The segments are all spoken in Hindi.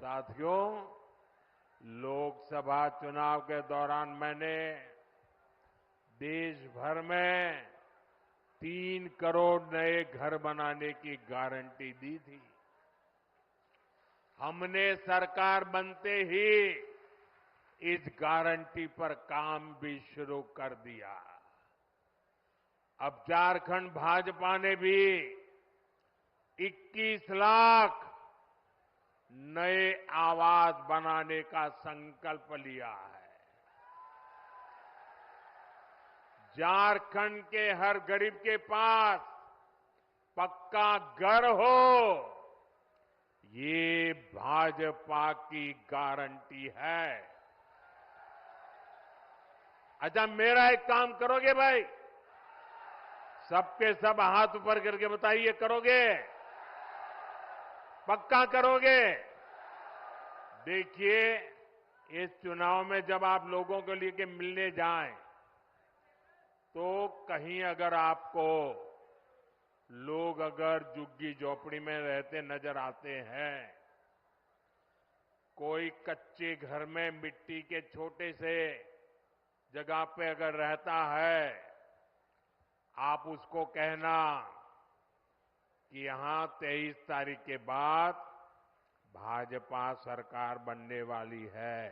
साथियों, लोकसभा चुनाव के दौरान मैंने देश भर में 3 करोड़ नए घर बनाने की गारंटी दी थी। हमने सरकार बनते ही इस गारंटी पर काम भी शुरू कर दिया। अब झारखंड भाजपा ने भी 21 लाख नए आवास बनाने का संकल्प लिया है। झारखंड के हर गरीब के पास पक्का घर हो, ये भाजपा की गारंटी है। अच्छा, मेरा एक काम करोगे भाई? सबके सब हाथ ऊपर करके बताइए, करोगे? पक्का करोगे? देखिए, इस चुनाव में जब आप लोगों को लेके मिलने जाएं, तो कहीं अगर आपको लोग अगर झुग्गी झोपड़ी में रहते नजर आते हैं, कोई कच्चे घर में मिट्टी के छोटे से जगह पे अगर रहता है, आप उसको कहना कि यहां 23 तारीख के बाद भाजपा सरकार बनने वाली है,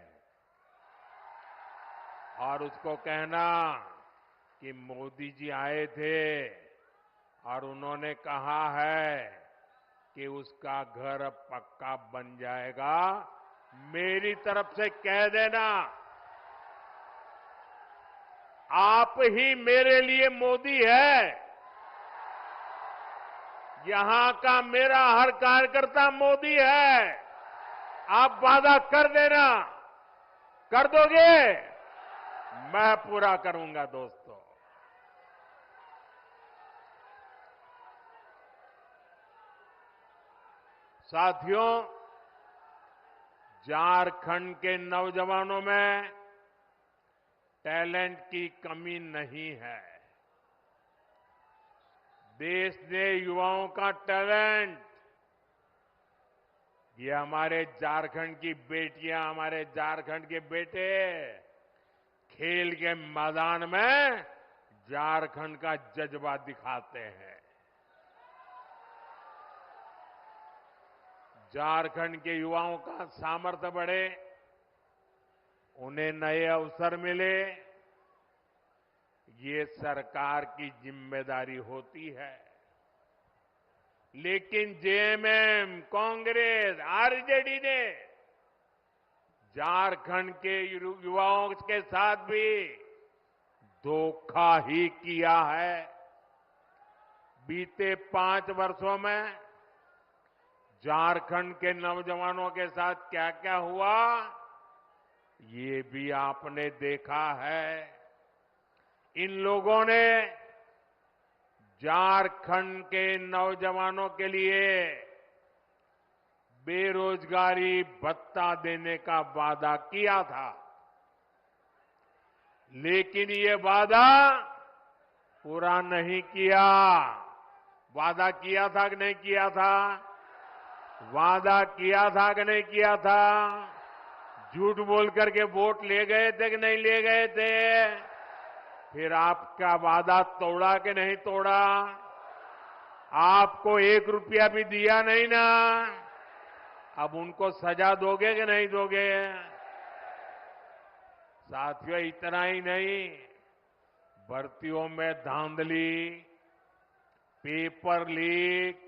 और उसको कहना कि मोदी जी आए थे और उन्होंने कहा है कि उसका घर अब पक्का बन जाएगा। मेरी तरफ से कह देना, आप ही मेरे लिए मोदी है। यहां का मेरा हर कार्यकर्ता मोदी है। आप वादा कर देना, कर दोगे? मैं पूरा करूंगा दोस्तों। साथियों, झारखंड के नौजवानों में टैलेंट की कमी नहीं है। देश ने युवाओं का टैलेंट, ये हमारे झारखंड की बेटियां, हमारे झारखंड के बेटे खेल के मैदान में झारखंड का जज्बा दिखाते हैं। झारखंड के युवाओं का सामर्थ्य बढ़े, उन्हें नए अवसर मिले, ये सरकार की जिम्मेदारी होती है। लेकिन जेएमएम, कांग्रेस, आरजेडी ने झारखंड के युवाओं के साथ भी धोखा ही किया है। बीते 5 वर्षों में झारखंड के नौजवानों के साथ क्या क्या हुआ, ये भी आपने देखा है। इन लोगों ने झारखंड के नौजवानों के लिए बेरोजगारी भत्ता देने का वादा किया था, लेकिन ये वादा पूरा नहीं किया। वादा किया था कि नहीं किया था? वादा किया था कि नहीं किया था? झूठ बोल करके वोट ले गए थे कि नहीं ले गए थे? फिर आपका वादा तोड़ा कि नहीं तोड़ा? आपको 1 रुपया भी दिया नहीं ना? अब उनको सजा दोगे कि नहीं दोगे? साथियों, इतना ही नहीं, भर्तियों में धांधली, पेपर लीक,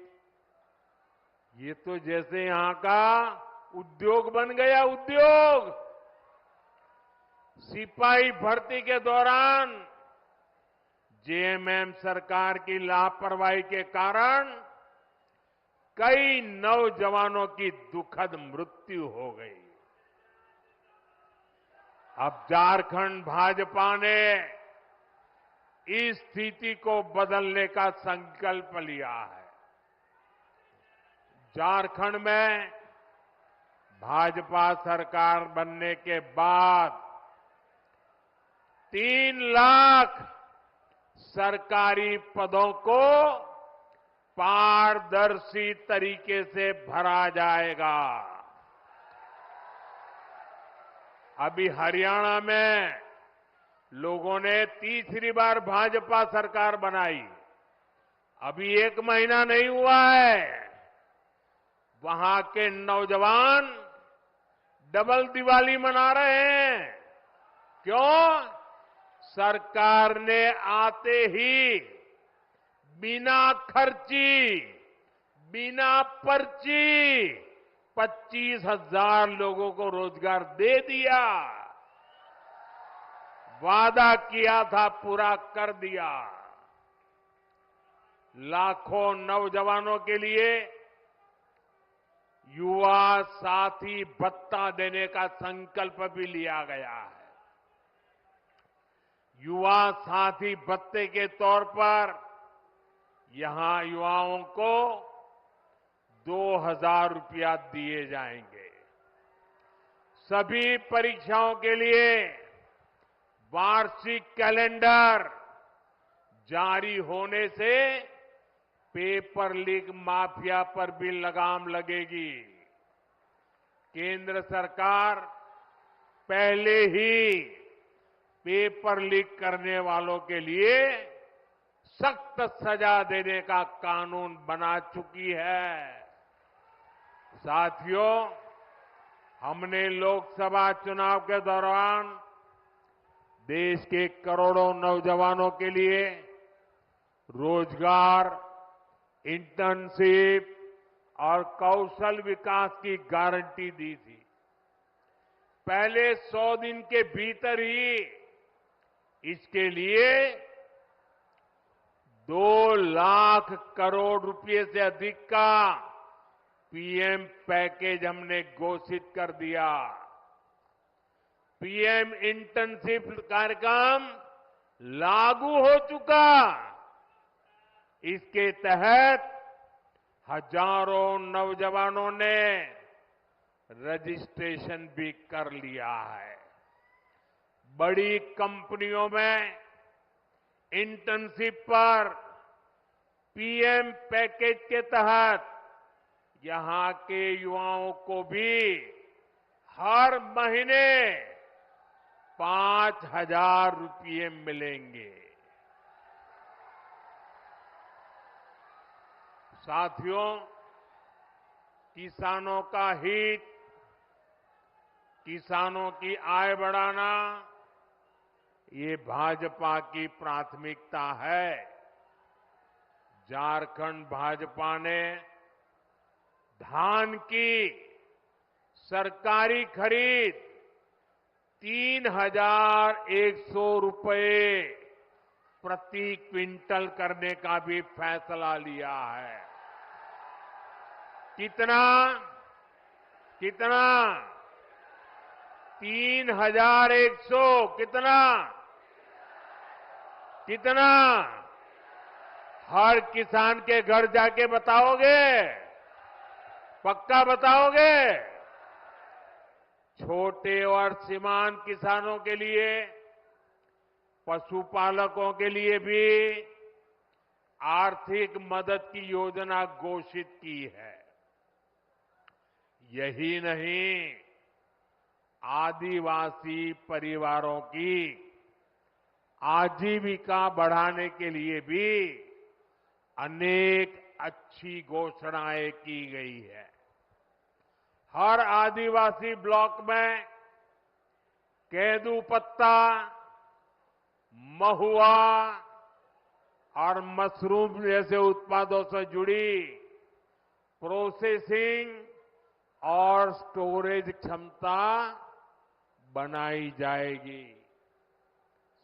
ये तो जैसे यहां का उद्योग बन गया। उद्योग, सिपाही भर्ती के दौरान जेएमएम सरकार की लापरवाही के कारण कई नौजवानों की दुखद मृत्यु हो गई। अब झारखंड भाजपा ने इस स्थिति को बदलने का संकल्प लिया है। झारखंड में भाजपा सरकार बनने के बाद 3 लाख सरकारी पदों को पारदर्शी तरीके से भरा जाएगा। अभी हरियाणा में लोगों ने तीसरी बार भाजपा सरकार बनाई। अभी 1 महीना नहीं हुआ है, वहां के नौजवान डबल दिवाली मना रहे हैं। क्यों? सरकार ने आते ही बिना खर्ची, बिना पर्ची 25,000 लोगों को रोजगार दे दिया। वादा किया था, पूरा कर दिया। लाखों नौजवानों के लिए युवा साथी भत्ता देने का संकल्प भी लिया गया है। युवा साथी भत्ते के तौर पर यहां युवाओं को 2,000 रुपया दिए जाएंगे। सभी परीक्षाओं के लिए वार्षिक कैलेंडर जारी होने से पेपर लीक माफिया पर भी लगाम लगेगी। केंद्र सरकार पहले ही पेपर लीक करने वालों के लिए सख्त सजा देने का कानून बना चुकी है। साथियों, हमने लोकसभा चुनाव के दौरान देश के करोड़ों नौजवानों के लिए रोजगार, इंटर्नशिप और कौशल विकास की गारंटी दी थी। पहले 100 दिन के भीतर ही इसके लिए 2 लाख करोड़ रुपए से अधिक का पीएम पैकेज हमने घोषित कर दिया। पीएम इंटर्नशिप कार्यक्रम लागू हो चुका। इसके तहत हजारों नौजवानों ने रजिस्ट्रेशन भी कर लिया है। बड़ी कंपनियों में इंटर्नशिप पर पीएम पैकेज के तहत यहां के युवाओं को भी हर महीने 5,000 रुपये मिलेंगे। साथियों, किसानों का हित, किसानों की आय बढ़ाना, ये भाजपा की प्राथमिकता है। झारखंड भाजपा ने धान की सरकारी खरीद 3,100 रुपये प्रति क्विंटल करने का भी फैसला लिया है। कितना? कितना? 3,100। कितना? कितना? हर किसान के घर जाके बताओगे? पक्का बताओगे? छोटे और सीमांत किसानों के लिए, पशुपालकों के लिए भी आर्थिक मदद की योजना घोषित की है। यही नहीं, आदिवासी परिवारों की आजीविका बढ़ाने के लिए भी अनेक अच्छी घोषणाएं की गई है। हर आदिवासी ब्लॉक में केंदू पत्ता, महुआ और मशरूम जैसे उत्पादों से जुड़ी प्रोसेसिंग और स्टोरेज क्षमता बनाई जाएगी।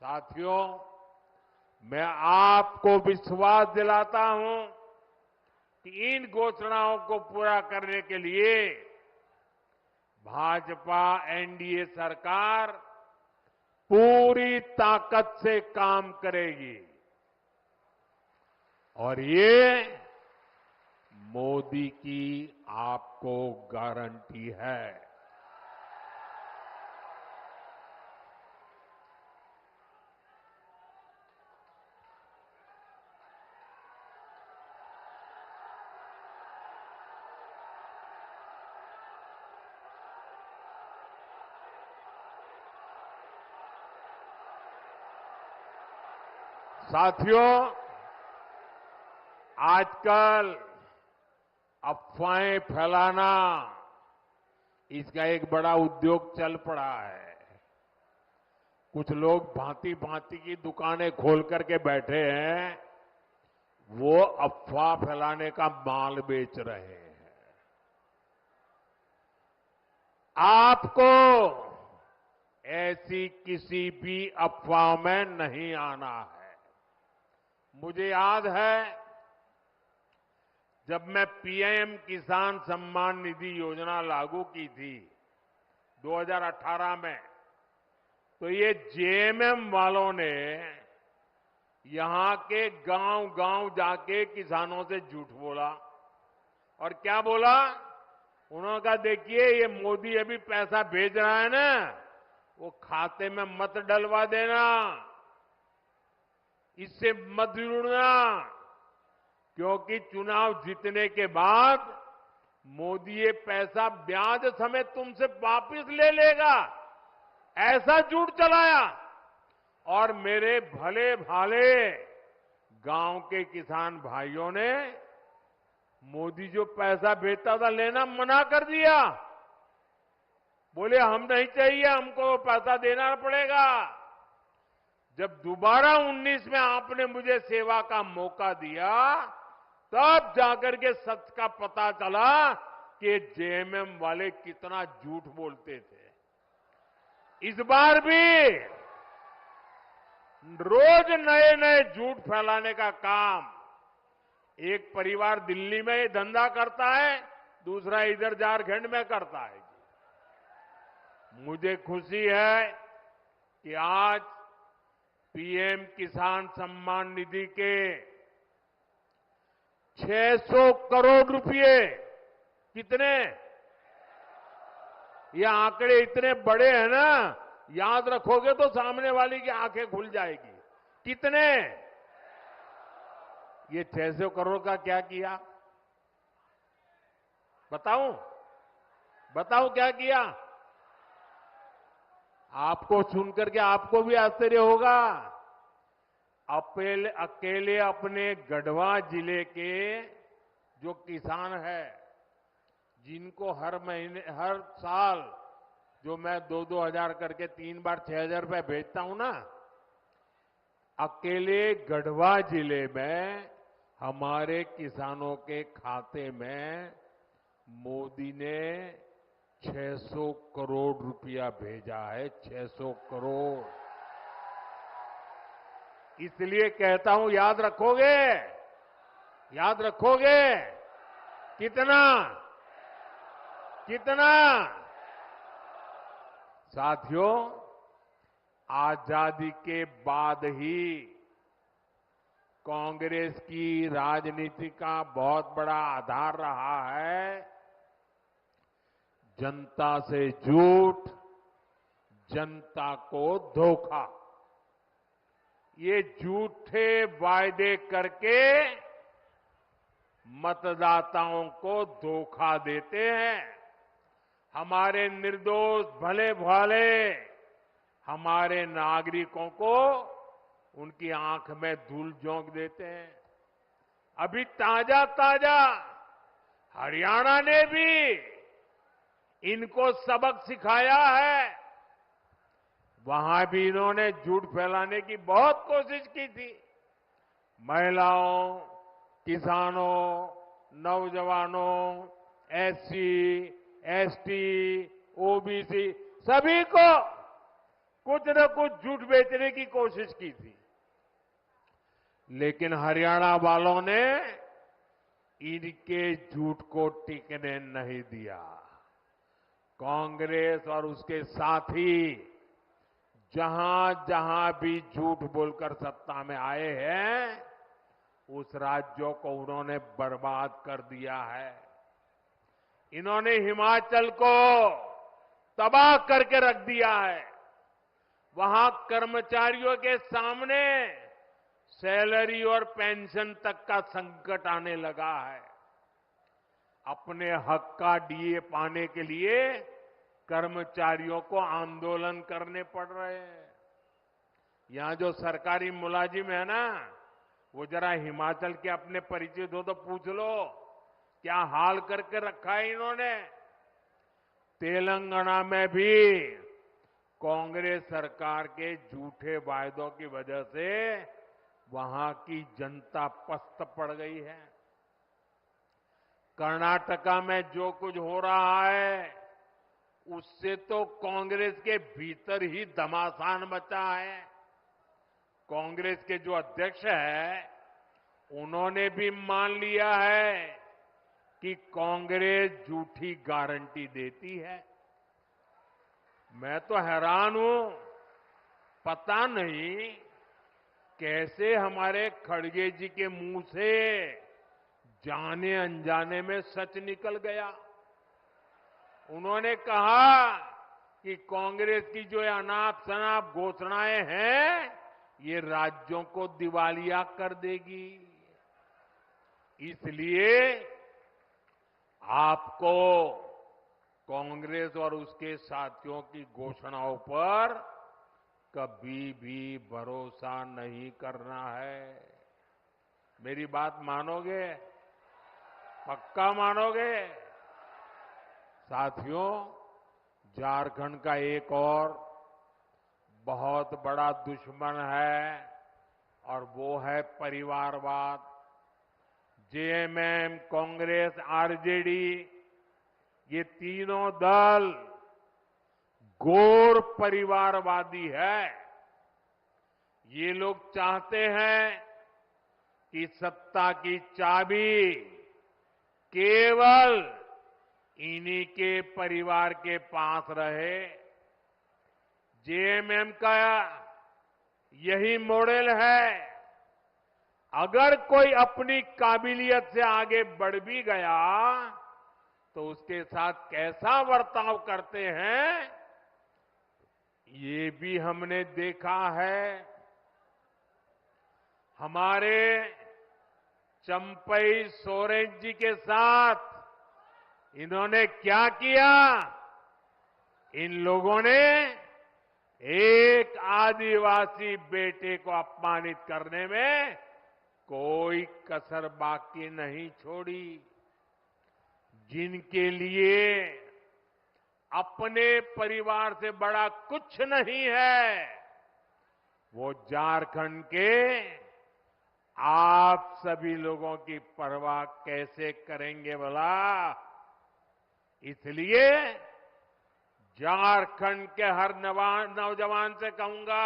साथियों, मैं आपको विश्वास दिलाता हूं कि इन घोषणाओं को पूरा करने के लिए भाजपा एनडीए सरकार पूरी ताकत से काम करेगी। और ये मोदी की आपको गारंटी है। साथियों, आजकल अफवाहें फैलाना इसका एक बड़ा उद्योग चल पड़ा है। कुछ लोग भांति भांति की दुकानें खोल करके बैठे हैं, वो अफवाह फैलाने का माल बेच रहे हैं। आपको ऐसी किसी भी अफवाह में नहीं आना है। मुझे याद है, जब मैं पीएम किसान सम्मान निधि योजना लागू की थी 2018 में, तो ये जेएमएम वालों ने यहां के गांव-गांव जाके किसानों से झूठ बोला। और क्या बोला? उन्होंने कहा, देखिए ये मोदी अभी पैसा भेज रहा है ना, वो खाते में मत डलवा देना, इससे मत जुड़ना, क्योंकि चुनाव जीतने के बाद मोदी ये पैसा ब्याज समेत तुमसे वापस ले लेगा। ऐसा झूठ चलाया और मेरे भले भाले गांव के किसान भाइयों ने मोदी जो पैसा भेजता था लेना मना कर दिया। बोले हम नहीं चाहिए, हमको पैसा देना पड़ेगा। जब दोबारा 19 में आपने मुझे सेवा का मौका दिया, तब जाकर के सच का पता चला कि जेएमएम वाले कितना झूठ बोलते थे। इस बार भी रोज नए नए झूठ फैलाने का काम एक परिवार दिल्ली में ये धंधा करता है, दूसरा इधर झारखंड में करता है। मुझे खुशी है कि आज पीएम किसान सम्मान निधि के 600 करोड़ रुपए, कितने? ये आंकड़े इतने बड़े हैं ना, याद रखोगे तो सामने वाली की आंखें खुल जाएगी। कितने? ये 600 करोड़ का क्या किया? बताऊं क्या किया? आपको सुनकर के आपको भी आश्चर्य होगा। अकेले अपने गढ़वा जिले के जो किसान है, जिनको हर साल जो मैं 2-2 हजार करके 3 बार 6,000 रुपए भेजता हूं ना, अकेले गढ़वा जिले में हमारे किसानों के खाते में मोदी ने 600 करोड़ रुपया भेजा है। 600 करोड़। इसलिए कहता हूं, याद रखोगे? याद रखोगे? कितना? कितना? साथियों, आजादी के बाद ही कांग्रेस की राजनीति का बहुत बड़ा आधार रहा है जनता से झूठ, जनता को धोखा। ये झूठे वायदे करके मतदाताओं को धोखा देते हैं। हमारे निर्दोष भले भाले हमारे नागरिकों को उनकी आंख में धूल झोंक देते हैं। अभी ताजा ताजा हरियाणा ने भी इनको सबक सिखाया है। वहां भी इन्होंने झूठ फैलाने की बहुत कोशिश की थी। महिलाओं, किसानों, नौजवानों, एससी, एसटी, ओबीसी सभी को कुछ न कुछ झूठ बेचने की कोशिश की थी। लेकिन हरियाणा वालों ने इनके झूठ को टिकने नहीं दिया। कांग्रेस और उसके साथी जहां जहां भी झूठ बोलकर सत्ता में आए हैं, उस राज्यों को उन्होंने बर्बाद कर दिया है। इन्होंने हिमाचल को तबाह करके रख दिया है। वहां कर्मचारियों के सामने सैलरी और पेंशन तक का संकट आने लगा है। अपने हक का डीए पाने के लिए कर्मचारियों को आंदोलन करने पड़ रहे हैं। यहां जो सरकारी मुलाजिम है ना, वो जरा हिमाचल के अपने परिचित हो तो पूछ लो, क्या हाल करके रखा है इन्होंने। तेलंगाना में भी कांग्रेस सरकार के झूठे वायदों की वजह से वहां की जनता पस्त पड़ गई है। कर्नाटका में जो कुछ हो रहा है, उससे तो कांग्रेस के भीतर ही घमासान मचा है। कांग्रेस के जो अध्यक्ष है, उन्होंने भी मान लिया है कि कांग्रेस झूठी गारंटी देती है। मैं तो हैरान हूं, पता नहीं कैसे हमारे खड़गे जी के मुंह से जाने अनजाने में सच निकल गया। उन्होंने कहा कि कांग्रेस की जो अनाप शनाप घोषणाएं हैं, ये राज्यों को दिवालिया कर देगी। इसलिए आपको कांग्रेस और उसके साथियों की घोषणाओं पर कभी भी भरोसा नहीं करना है। मेरी बात मानोगे? पक्का मानोगे? साथियों, झारखंड का एक और बहुत बड़ा दुश्मन है और वो है परिवारवाद। जेएमएम, कांग्रेस, आरजेडी, ये तीनों दल घोर परिवारवादी है। ये लोग चाहते हैं कि सत्ता की चाबी केवल इन्हीं के परिवार के पास रहे। जेएमएम का यही मॉडल है। अगर कोई अपनी काबिलियत से आगे बढ़ भी गया तो उसके साथ कैसा बर्ताव करते हैं, ये भी हमने देखा है। हमारे चंपई सोरेन जी के साथ इन्होंने क्या किया? इन लोगों ने एक आदिवासी बेटे को अपमानित करने में कोई कसर बाकी नहीं छोड़ी। जिनके लिए अपने परिवार से बड़ा कुछ नहीं है, वो झारखंड के आप सभी लोगों की परवाह कैसे करेंगे भला? इसलिए झारखंड के हर नौजवान से कहूंगा,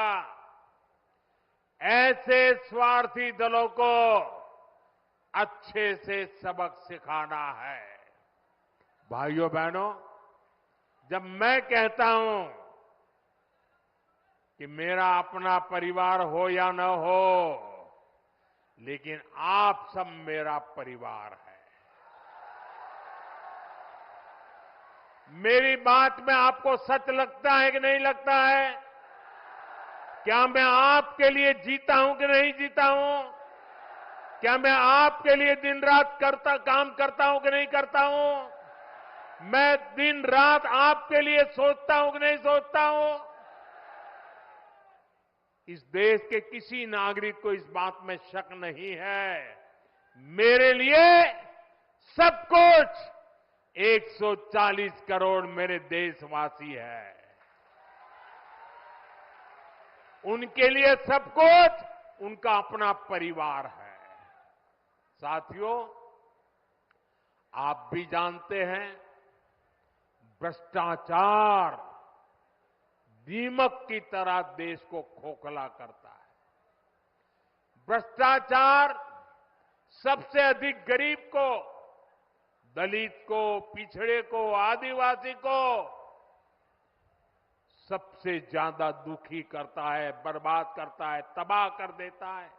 ऐसे स्वार्थी दलों को अच्छे से सबक सिखाना है। भाइयों बहनों, जब मैं कहता हूं कि मेरा अपना परिवार हो या न हो, लेकिन आप सब मेरा परिवार है। मेरी बात में आपको सच लगता है कि नहीं लगता है? क्या मैं आपके लिए जीता हूं कि नहीं जीता हूं? क्या मैं आपके लिए दिन रात काम करता हूं कि नहीं करता हूं? मैं दिन रात आपके लिए सोचता हूं कि नहीं सोचता हूं? इस देश के किसी नागरिक को इस बात में शक नहीं है। मेरे लिए सब कुछ 140 करोड़ मेरे देशवासी हैं। उनके लिए सब कुछ उनका अपना परिवार है। साथियों, आप भी जानते हैं, भ्रष्टाचार दीमक की तरह देश को खोखला करता है। भ्रष्टाचार सबसे अधिक गरीब को, दलित को, पिछड़े को, आदिवासी को सबसे ज्यादा दुखी करता है, बर्बाद करता है, तबाह कर देता है।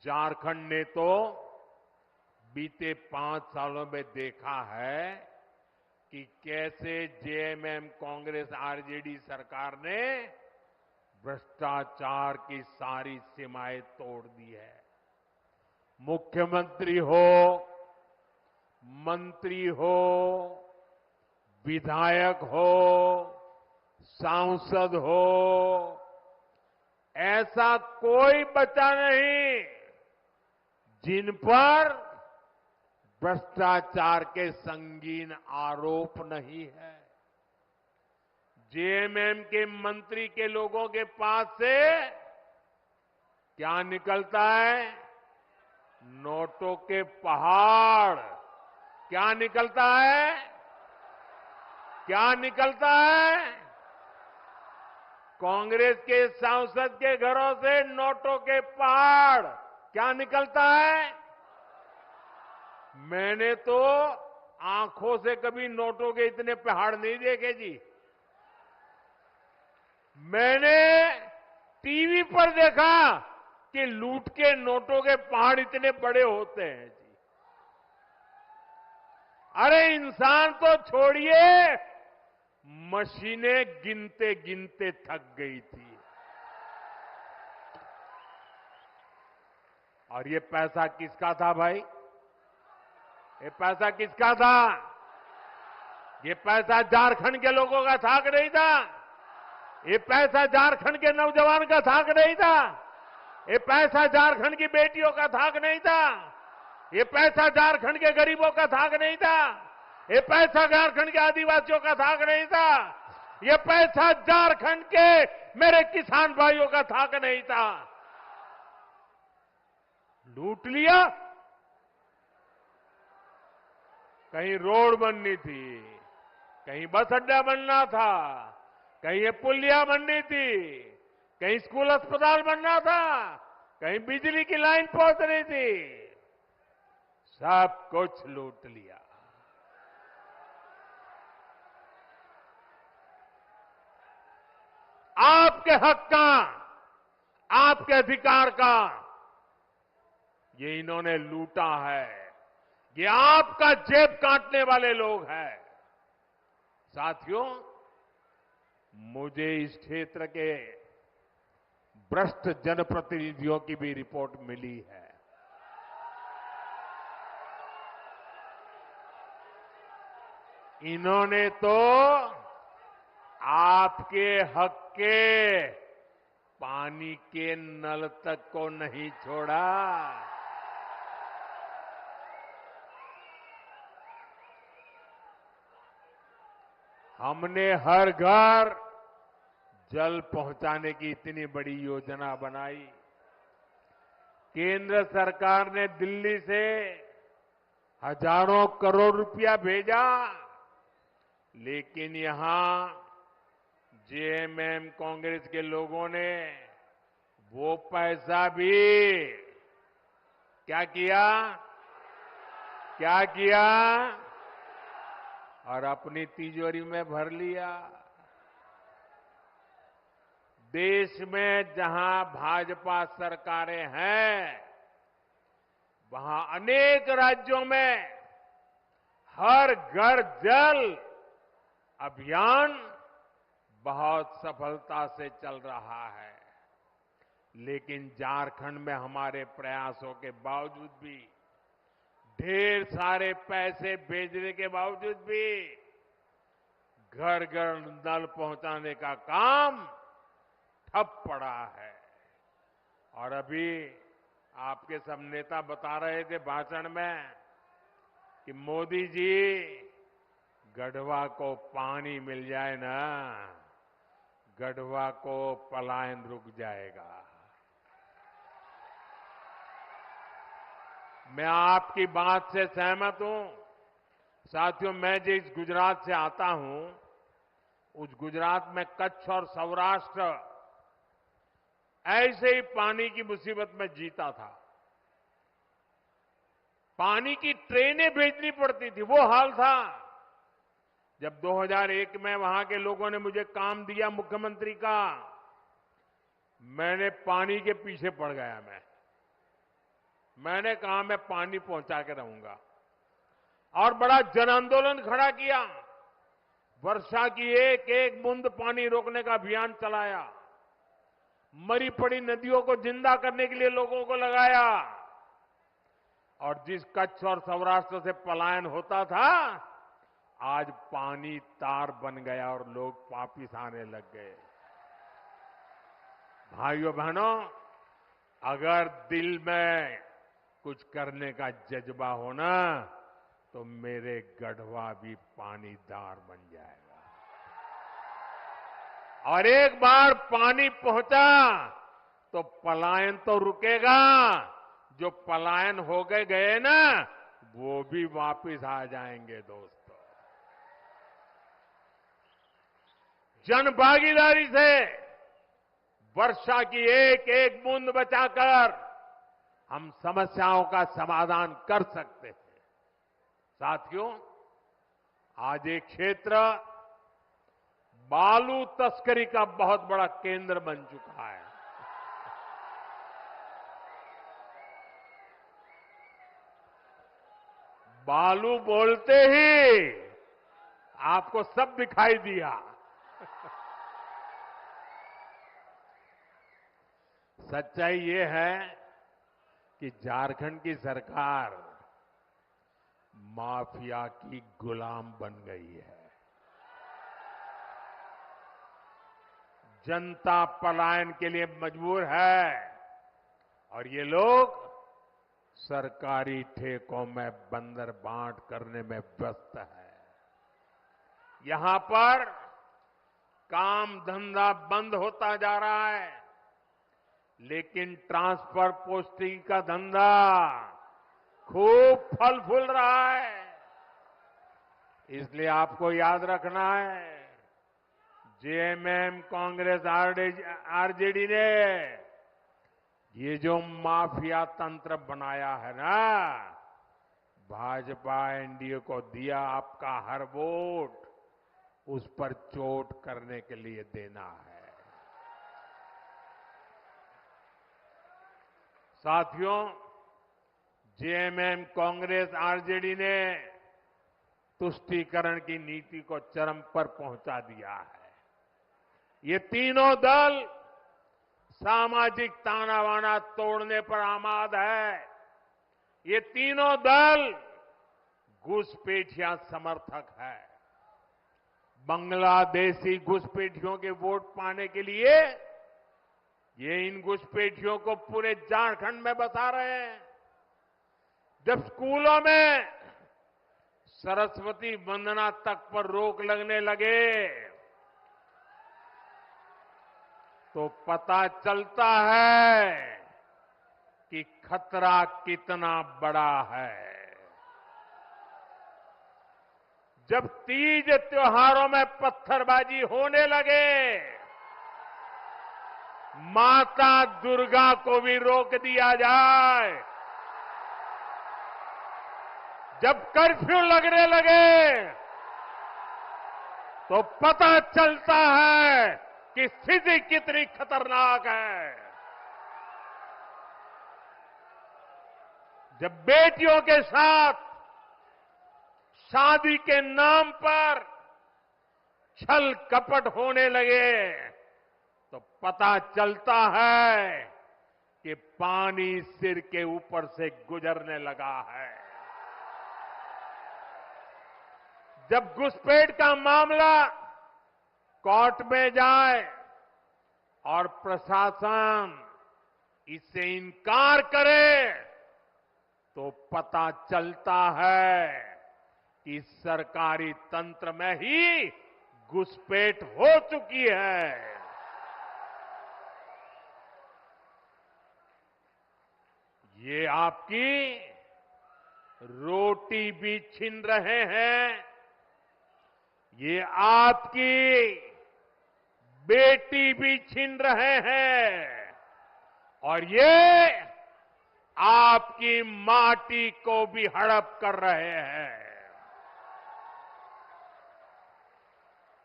झारखंड ने तो बीते 5 सालों में देखा है कि कैसे जेएमएम, कांग्रेस, आरजेडी सरकार ने भ्रष्टाचार की सारी सीमाएं तोड़ दी है। मुख्यमंत्री हो, मंत्री हो, विधायक हो, सांसद हो, ऐसा कोई बचा नहीं जिन पर भ्रष्टाचार के संगीन आरोप नहीं है। जेएमएम के मंत्री के लोगों के पास से क्या निकलता है? नोटों के पहाड़। क्या निकलता है? क्या निकलता है? कांग्रेस के सांसद के घरों से नोटों के पहाड़। क्या निकलता है? मैंने तो आंखों से कभी नोटों के इतने पहाड़ नहीं देखे जी। मैंने टीवी पर देखा कि लूट के नोटों के पहाड़ इतने बड़े होते हैं जी। अरे इंसान तो छोड़िए, मशीनें गिनते गिनते थक गई थी। और ये पैसा किसका था भाई? ये पैसा किसका था? ये पैसा झारखंड के लोगों का था कि नहीं था? ये पैसा झारखंड के नौजवान का था कि नहीं था? ये पैसा झारखंड की बेटियों का था कि नहीं था? ये पैसा झारखंड के गरीबों का था कि नहीं था? ये पैसा झारखंड के आदिवासियों का था कि नहीं था? ये पैसा झारखंड के मेरे किसान भाइयों का था कि नहीं था? लूट लिया। कहीं रोड बननी थी, कहीं बस अड्डा बनना था, कहीं ये पुलिया बननी थी, कहीं स्कूल अस्पताल बनना था, कहीं बिजली की लाइन पहुंचनी थी। सब कुछ लूट लिया। आपके हक का, आपके अधिकार का ये इन्होंने लूटा है। ये आपका जेब काटने वाले लोग हैं। साथियों, मुझे इस क्षेत्र के भ्रष्ट जनप्रतिनिधियों की भी रिपोर्ट मिली है। इन्होंने तो आपके हक के पानी के नल तक को नहीं छोड़ा। हमने हर घर जल पहुंचाने की इतनी बड़ी योजना बनाई। केंद्र सरकार ने दिल्ली से हजारों करोड़ रुपया भेजा, लेकिन यहां जेएमएम कांग्रेस के लोगों ने वो पैसा भी क्या किया? क्या किया? और अपनी तिजोरी में भर लिया। देश में जहां भाजपा सरकारें हैं, वहां अनेक राज्यों में हर घर जल अभियान बहुत सफलता से चल रहा है। लेकिन झारखंड में हमारे प्रयासों के बावजूद भी, ढेर सारे पैसे भेजने के बावजूद भी घर घर नल पहुंचाने का काम ठप पड़ा है। और अभी आपके सब नेता बता रहे थे भाषण में कि मोदी जी, गढ़वा को पानी मिल जाए ना, गढ़वा को पलायन रुक जाएगा। मैं आपकी बात से सहमत हूं। साथियों, मैं जिस गुजरात से आता हूं, उस गुजरात में कच्छ और सौराष्ट्र ऐसे ही पानी की मुसीबत में जीता था। पानी की ट्रेनें भेजनी पड़ती थी, वो हाल था। जब 2001 में वहां के लोगों ने मुझे काम दिया मुख्यमंत्री का, मैंने पानी के पीछे पड़ गया। मैंने कहा मैं पानी पहुंचा के रहूंगा, और बड़ा जन आंदोलन खड़ा किया। वर्षा की एक एक बूंद पानी रोकने का अभियान चलाया। मरी पड़ी नदियों को जिंदा करने के लिए लोगों को लगाया। और जिस कच्छ और सौराष्ट्र से पलायन होता था, आज पानी तार बन गया और लोग वापिस आने लग गए। भाइयों बहनों, अगर दिल में कुछ करने का जज्बा हो ना, तो मेरे गढ़वा भी पानीदार बन जाएगा। और एक बार पानी पहुंचा तो पलायन तो रुकेगा। जो पलायन हो गए ना, वो भी वापस आ जाएंगे दोस्तों। जन भागीदारी से वर्षा की एक एक बूंद बचाकर हम समस्याओं का समाधान कर सकते हैं। साथियों, आज एक क्षेत्र बालू तस्करी का बहुत बड़ा केंद्र बन चुका है। बालू बोलते ही आपको सब दिखाई दिया। सच्चाई ये है कि झारखंड की सरकार माफिया की गुलाम बन गई है। जनता पलायन के लिए मजबूर है और ये लोग सरकारी ठेकों में बंदर बांट करने में व्यस्त है। यहां पर काम धंधा बंद होता जा रहा है, लेकिन ट्रांसफर पोस्टिंग का धंधा खूब फल फूल रहा है। इसलिए आपको याद रखना है, जेएमएम, कांग्रेस, आरजेडी ने ये जो माफिया तंत्र बनाया है ना, भाजपा एनडीए को दिया आपका हर वोट उस पर चोट करने के लिए देना है। साथियों, जेएमएम, कांग्रेस, आरजेडी ने तुष्टीकरण की नीति को चरम पर पहुंचा दिया है। ये तीनों दल सामाजिक तानाबाना तोड़ने पर आमाद है। ये तीनों दल घुसपैठिया समर्थक है। बांग्लादेशी घुसपैठियों के वोट पाने के लिए ये इन घुसपैठियों को पूरे झारखंड में बसा रहे हैं। जब स्कूलों में सरस्वती वंदना तक पर रोक लगने लगे तो पता चलता है कि खतरा कितना बड़ा है। जब तीज त्योहारों में पत्थरबाजी होने लगे, माता दुर्गा को भी रोक दिया जाए। जब कर्फ्यू लगने लगे तो पता चलता है कि स्थिति कितनी खतरनाक है। जब बेटियों के साथ शादी के नाम पर छल कपट होने लगे तो पता चलता है कि पानी सिर के ऊपर से गुजरने लगा है। जब घुसपैठ का मामला कोर्ट में जाए और प्रशासन इससे इनकार करे तो पता चलता है कि सरकारी तंत्र में ही घुसपैठ हो चुकी है। ये आपकी रोटी भी छीन रहे हैं, ये आपकी बेटी भी छीन रहे हैं और ये आपकी माटी को भी हड़प कर रहे हैं।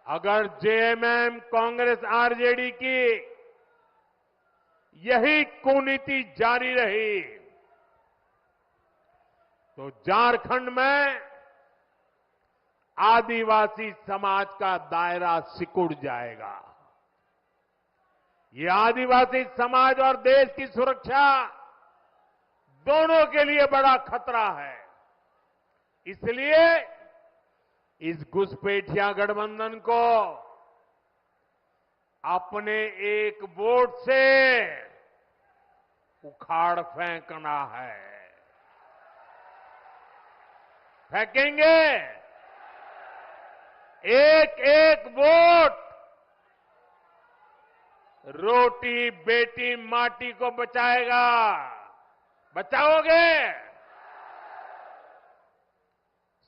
अगर जेएमएम, कांग्रेस, आरजेडी की यही कुनीति जारी रही तो झारखंड में आदिवासी समाज का दायरा सिकुड़ जाएगा। ये आदिवासी समाज और देश की सुरक्षा दोनों के लिए बड़ा खतरा है। इसलिए इस घुसपैठिया गठबंधन को अपने एक वोट से उखाड़ फेंकना है। फेंकेंगे। एक एक वोट रोटी बेटी माटी को बचाएगा। बचाओगे?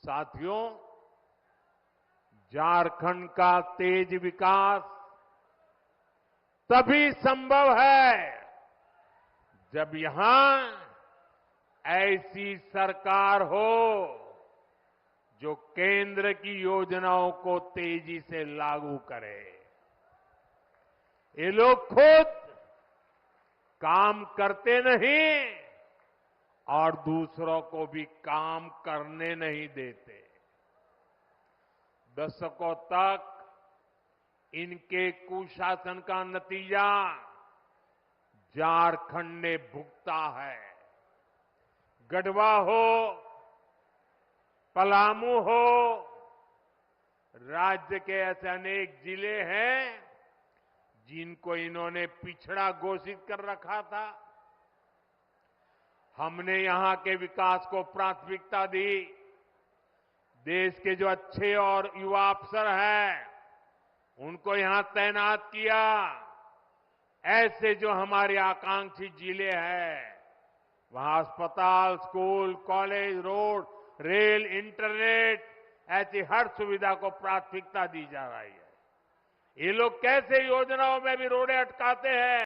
साथियों, झारखंड का तेज विकास तभी संभव है जब यहां ऐसी सरकार हो जो केंद्र की योजनाओं को तेजी से लागू करे। ये लोग खुद काम करते नहीं और दूसरों को भी काम करने नहीं देते। दशकों तक इनके कुशासन का नतीजा झारखंड ने भुगता है। गढ़वा हो, पलामू हो, राज्य के ऐसे अनेक जिले हैं जिनको इन्होंने पिछड़ा घोषित कर रखा था। हमने यहां के विकास को प्राथमिकता दी। देश के जो अच्छे और युवा अफसर हैं उनको यहां तैनात किया। ऐसे जो हमारे आकांक्षी जिले हैं वहां अस्पताल, school, college, road, rail, internet ऐसी हर सुविधा को प्राथमिकता दी जा रही है। ये लोग कैसे योजनाओं में भी रोड़े अटकाते हैं।